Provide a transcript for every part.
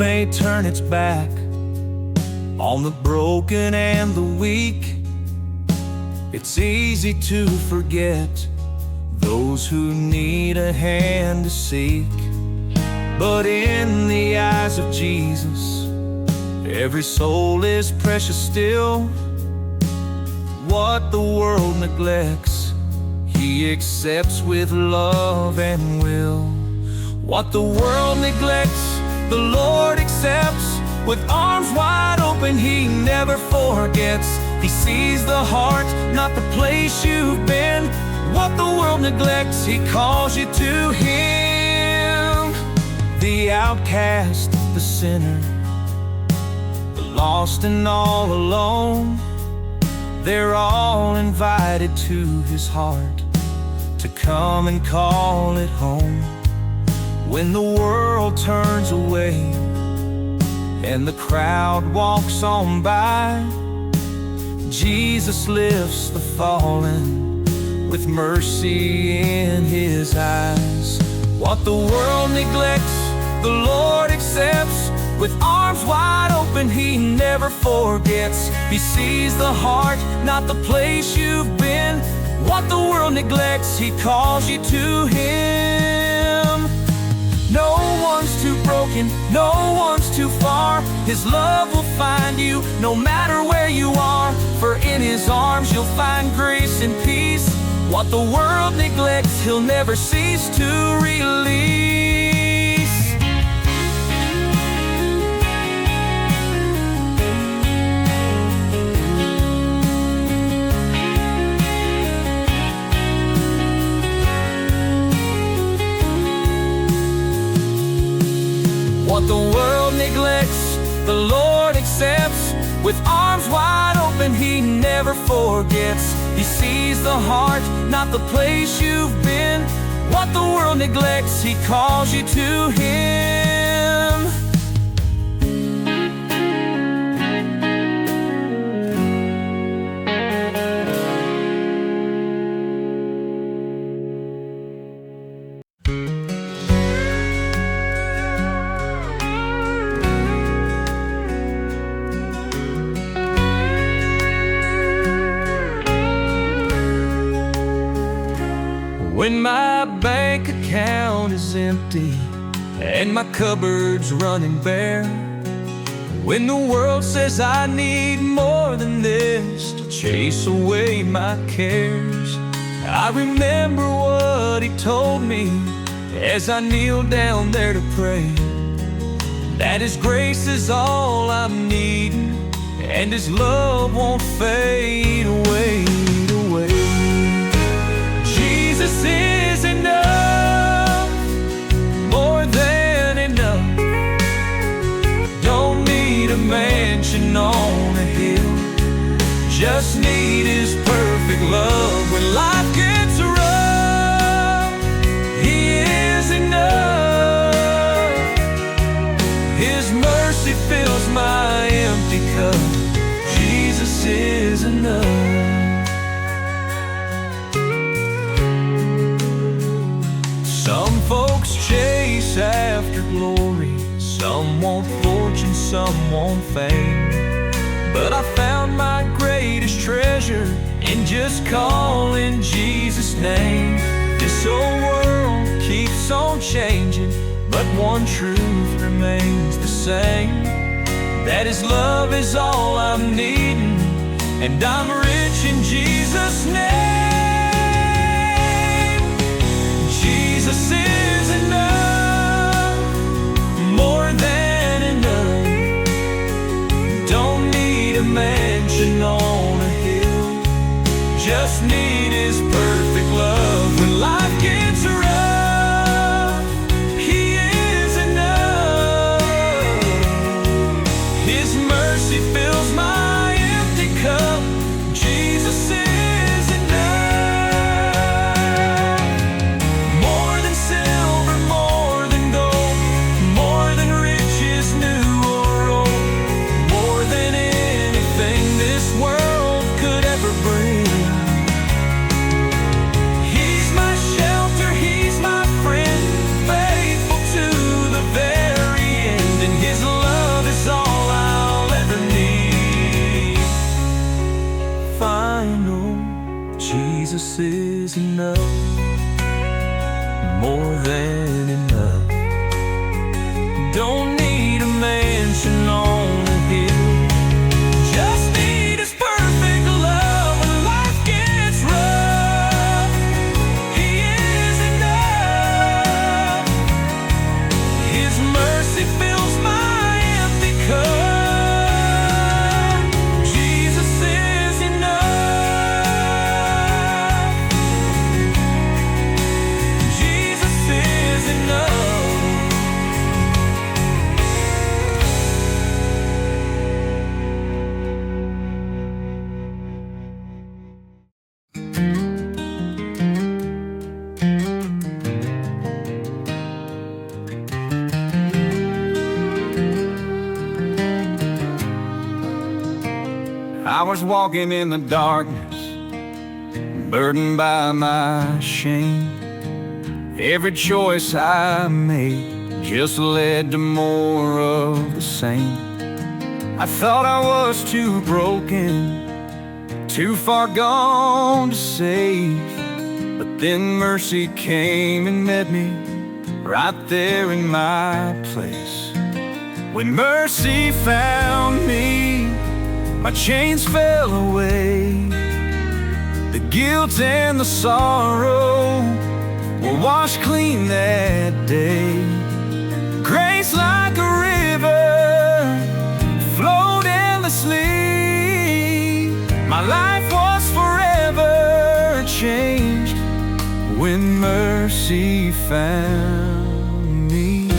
may turn its back on the broken and the weak. It's easy to forget those who need a hand to seek. But in the eyes of Jesus, every soul is precious still. What the world neglects, He accepts with love and will. What the world neglects, the Lord accepts with arms wide open. He never forgets. He sees the heart, not the place you've been. What the world neglects, He calls you to Him. The outcast, the sinner, the lost and all alone, they're all invited to His heart to come and call it home. When the world turns away and the crowd walks on by, Jesus lifts the fallen with mercy in His eyes. What the world neglects, the Lord accepts with arms wide open. He never forgets. He sees the heart, not the place you've been. What the world neglects, He calls you to Him. No one's too broken, no one's too far. His love will find you no matter where you are. For in His arms you'll find grace and peace. What the world neglects, He'll never cease to release. What the world neglects, the Lord accepts with arms wide open. He never forgets. He sees the heart, not the place you've been. What the world neglects, He calls you to Him. When my bank account is empty and my cupboard's running bare, when the world says I need more than this to chase away my cares, I remember what He told me as I kneel down there to pray, that His grace is all I'm needing and His love won't fade away. Jesus is enough, more than enough. Don't need a mansion on a hill, just need His perfect love. When life gets rough, He is enough. His mercy fills my empty cup. Jesus is enough. Some folks chase after glory, some want fortune, some want fame. But I found my greatest treasure in just calling Jesus' name. This old world keeps on changing, but one truth remains the same, that His love is all I'm needing, and I'm rich in Jesus' name. Jesus is enough, more than enough. Don't need a mansion on a hill, just need His perfect love. When life gets rough, He is enough. His mercy fills my empty cup. Jesus is is enough, more than enough. Don't need a mansion on a hill, just need His perfect love when life gets rough. He is enough. His mercy fills my empty cup. Jesus is enough. Jesus is enough. I was walking in the darkness, burdened by my shame. Every choice I made just led to more of the same. I thought I was too broken, too far gone to save. But then mercy came and met me right there in my place. When mercy found me, my chains fell away. The guilt and the sorrow were washed clean that day. Grace like a river flowed endlessly. My life was forever changed when mercy found me.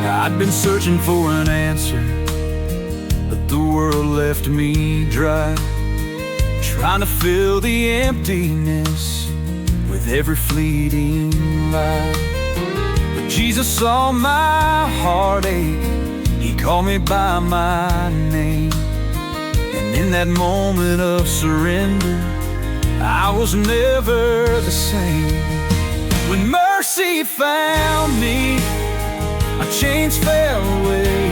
I'd been searching for an answer, but the world left me dry, trying to fill the emptiness with every fleeting lie. But Jesus saw my heartache, He called me by my name. And in that moment of surrender, I was never the same. When mercy found me, my chains fell away.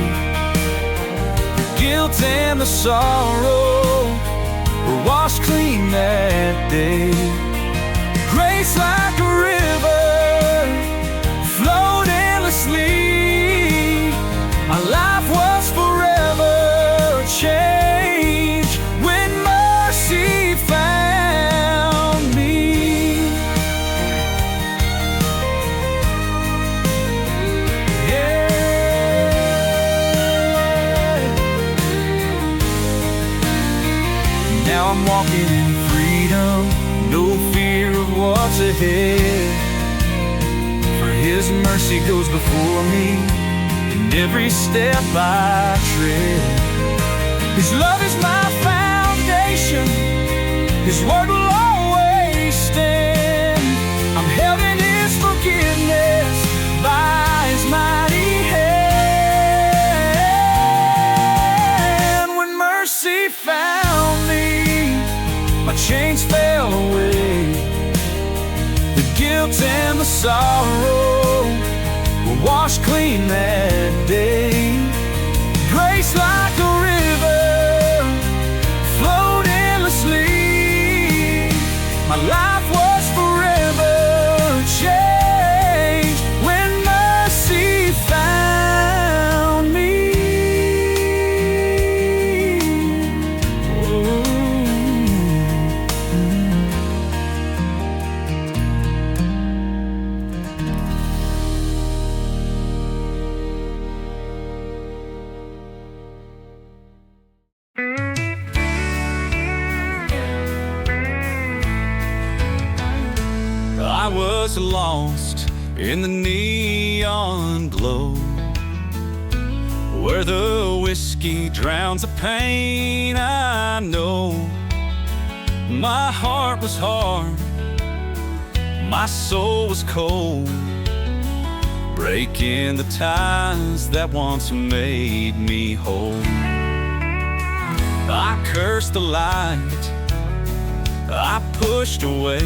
The guilt and the sorrow were washed clean that day. Grace like a river flowed endlessly. My life was forever changed when mercy found me. Now I'm walking in freedom, no fear of what's ahead. For His mercy goes before me in every step I tread. His love is my foundation, His word will always stand. I'm held in His forgiveness by His mighty hand. When mercy found me, my chains fell away. The guilt and the sorrow were washed clean that day. Grace like a river flowed endlessly. My life was forever changed when mercy found me. I was lost in the neon glow, where the whiskey drowns the pain I know. My heart was hard, my soul was cold, breaking the ties that once made me whole. I cursed the light I pushed away,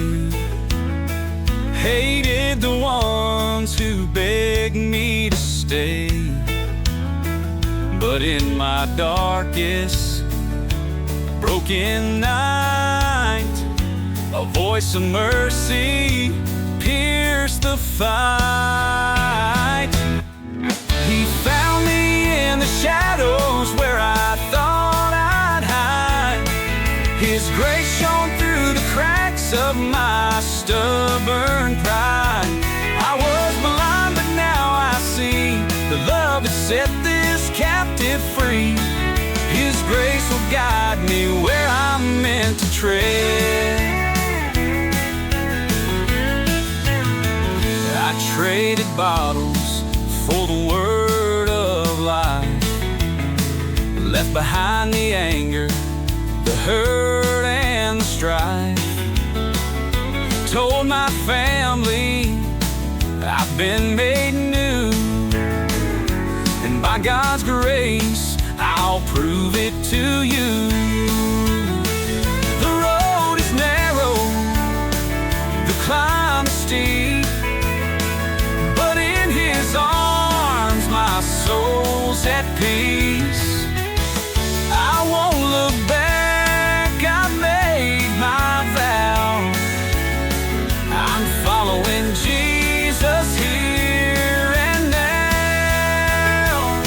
hated the ones who begged me to stay. But in my darkest, broken night, a voice of mercy pierced the fight. He found me in the shadows where I thought I'd hide. His grace shone through the cracks of my stubborn pride. I was blind, but now I see the love that set this captive free. His grace will guide me where I'm meant to tread. I traded bottles for the word of life, left behind the anger, the hurt and the strife. Told my family I've been made new, and by God's grace I'll prove it to you. The road is narrow, the climb is steep, but in His arms my soul's at peace. I won't look back, I've made my vow. I'm following Jesus here and now.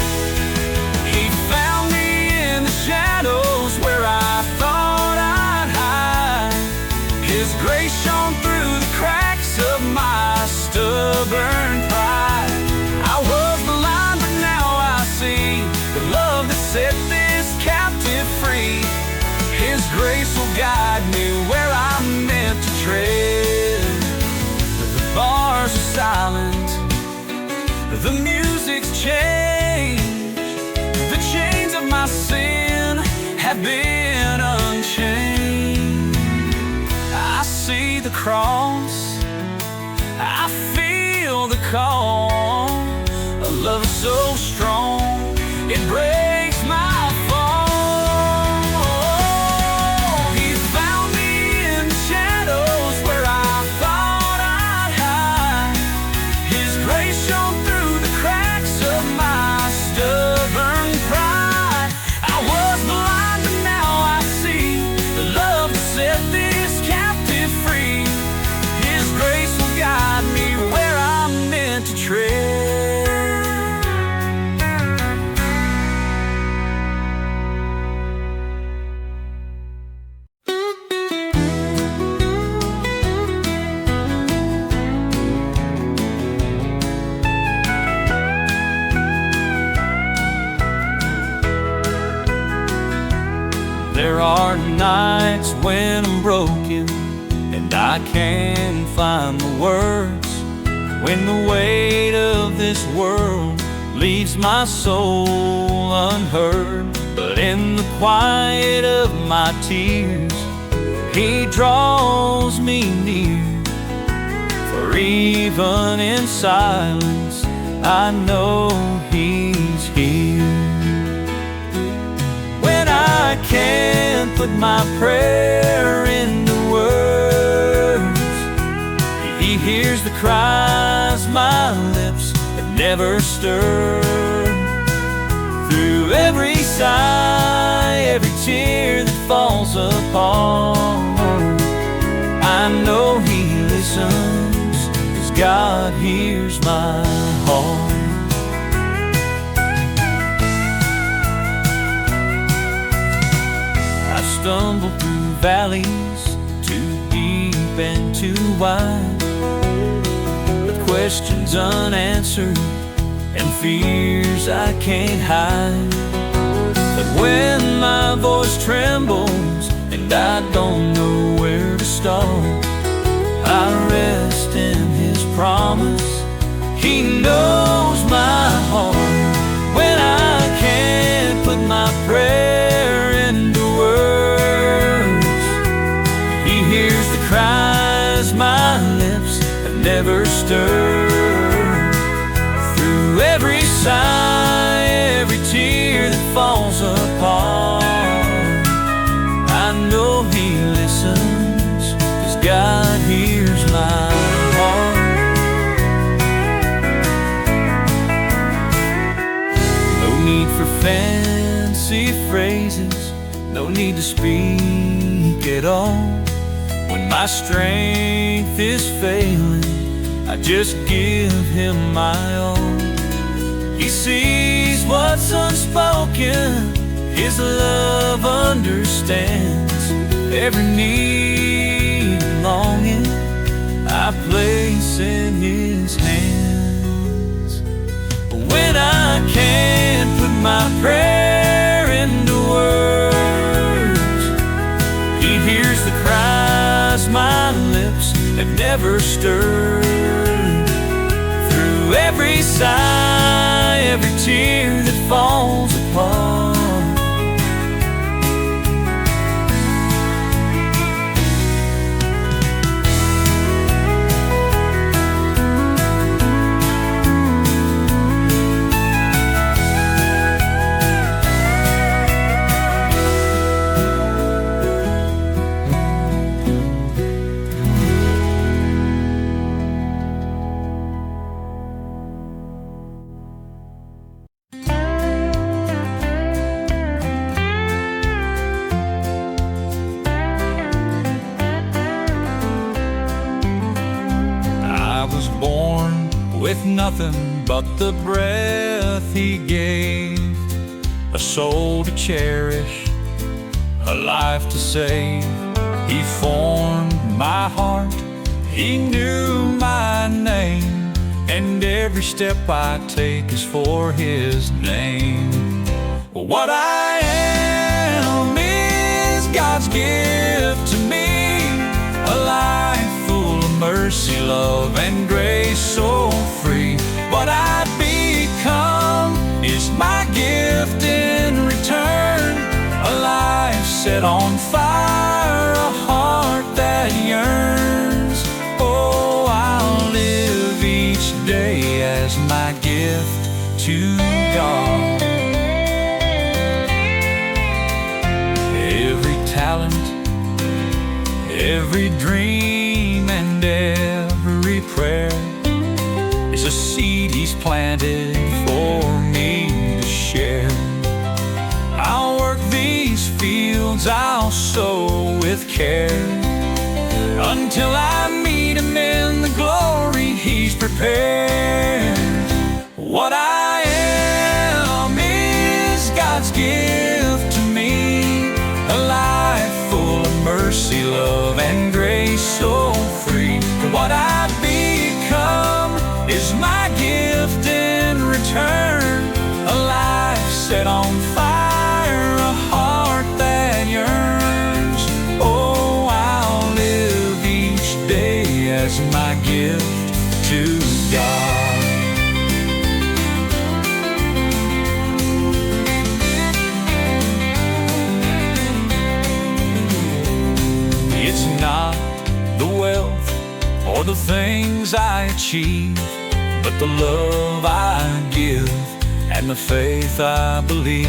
He found me in the shadows where I thought I'd hide. His grace shone through the cracks of my stubborn pride. I was blind, but now I see the love that set this captive free. His grace will guide me where I'm meant to tread. The bars are silent, the music's changed, the chains of my sin have been unchained. I see the cross, I feel the call, a love so strong it breaks my fall. He found me in the shadows where I thought I'd hide. His grace shone through the cracks of my stubborn pride. I was blind, but now I see the love that set this captive free. His grace will guide me where I'm meant to tread. There are nights when I'm broken and I can't find the words, when the weight of this world leaves my soul unheard. But in the quiet of my tears, He draws me near. For even in silence, I know He's here. When I can't put my prayer into words, He hears the cries my lips have never stirred. Through every sigh, every tear that falls apart, I know He listens, 'cause God hears my heart. I stumble through valleys too deep and too wide, with questions unanswered and fears I can't hide. But when my voice trembles and I don't know where to start, I rest in His promise. He knows my heart. When I can't put my prayer into words, He hears the cries my lips have never stirred. Through every sigh, every tear that falls apart, I no need to speak at all. When my strength is failing, I just give Him my all. He sees what's unspoken, His love understands every need and longing I place in His hands. When I can't put my prayer into words, He hears the cries my lips have never stirred. Through every sigh, every tear that falls apart, with nothing but the breath He gave, a soul to cherish, a life to save. He formed my heart, He knew my name, and every step I take is for His name. What I am is God's gift to me, a life full of mercy, love, and grace, so free. What I become is my gift in return, a life set on fire, a heart that yearns. Oh, I'll live each day as my gift to God. Every talent, every dream, and every prayer is a seed He's planted for me to share. I'll work these fields, I'll sow with care, until I meet Him in the glory He's prepared. What I am is God's gift to me, a life full of mercy, love, and grace, so free. What I become is my gift in return, a life set on fire, a heart that yearns. Oh, I'll live each day as my gift to God. It's not the wealth or the things I achieve, but the love I give and the faith I believe.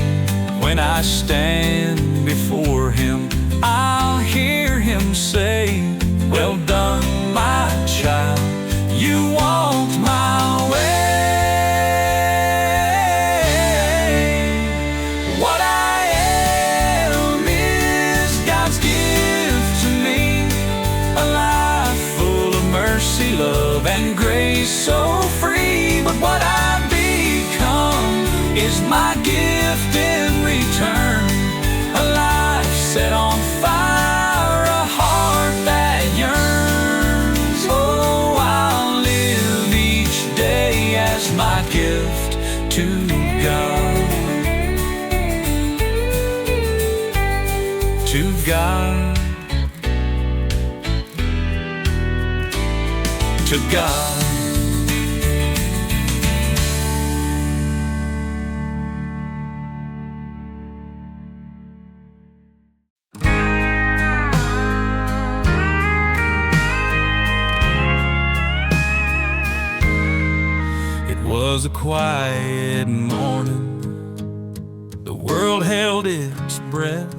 When I stand before Him, I'll hear Him say, well done, my child, you walked my way. What I am is God's gift to me, a life full of mercy, love, and grace, so free. But what I become is my gift in return, a life set on fire, a heart that yearns. Oh, I'll live each day as my gift to God. To God. To God. It was a quiet morning, the world held its breath,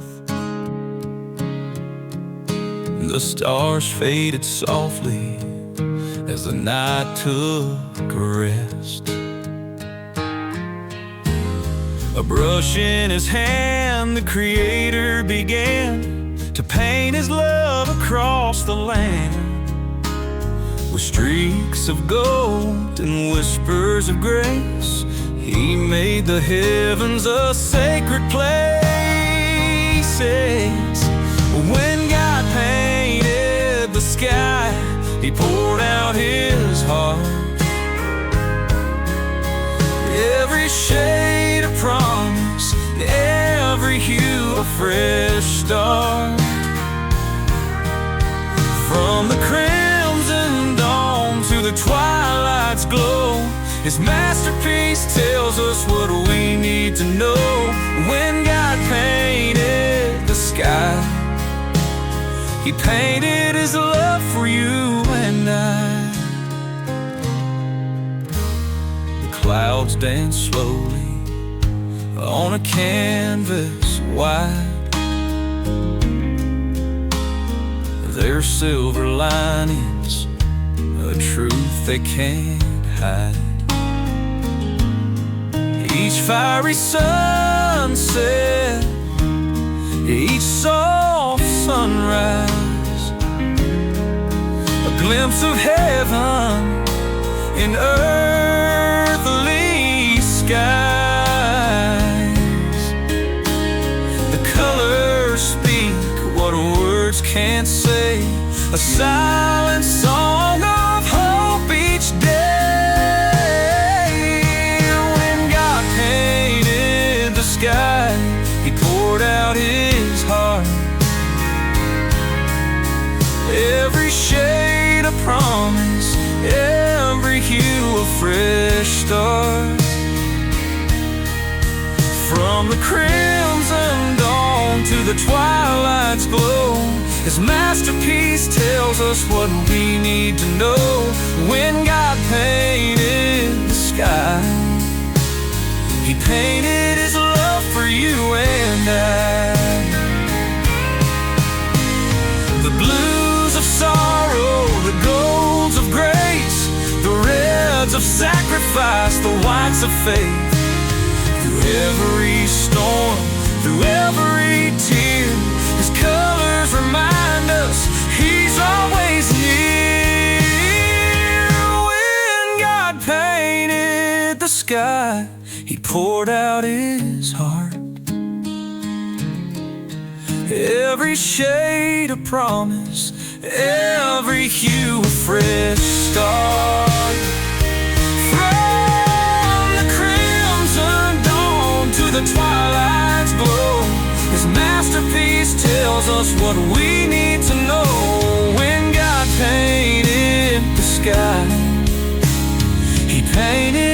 the stars faded softly as the night took a rest. A brush in his hand, time the Creator began to paint His love across the land, with streaks of gold and whispers of grace, He made the heavens a sacred place. When God painted the sky, He poured out His heart. Every shade of promise, every hue a fresh start. From the crimson dawn to the twilight's glow, His masterpiece tells us what we need to know. When God painted the sky, He painted His love for you and I. The clouds dance slowly on a canvas wide, their silver linings, a truth they can't hide. Each fiery sunset, each soft sunrise, a glimpse of heaven in earthly skies. The colors speak what words can't say, a silent song of hope each day. When God painted the sky, He poured out His heart. Every shade of promise, every hue of fresh start. From the crimson dawn to the twilight's glow, His masterpiece tells us what we need to know. When God painted the sky, He painted His love for you and I. The blues of sorrow, the golds of grace, the reds of sacrifice, the whites of faith. Through every storm, through every tear, His colors remind us He's always near. When God painted the sky, He poured out His heart. Every shade of promise, every hue of fresh start. From the crimson dawn to the twilight's glow, His masterpiece tells us what we need to know. When God painted the sky, He painted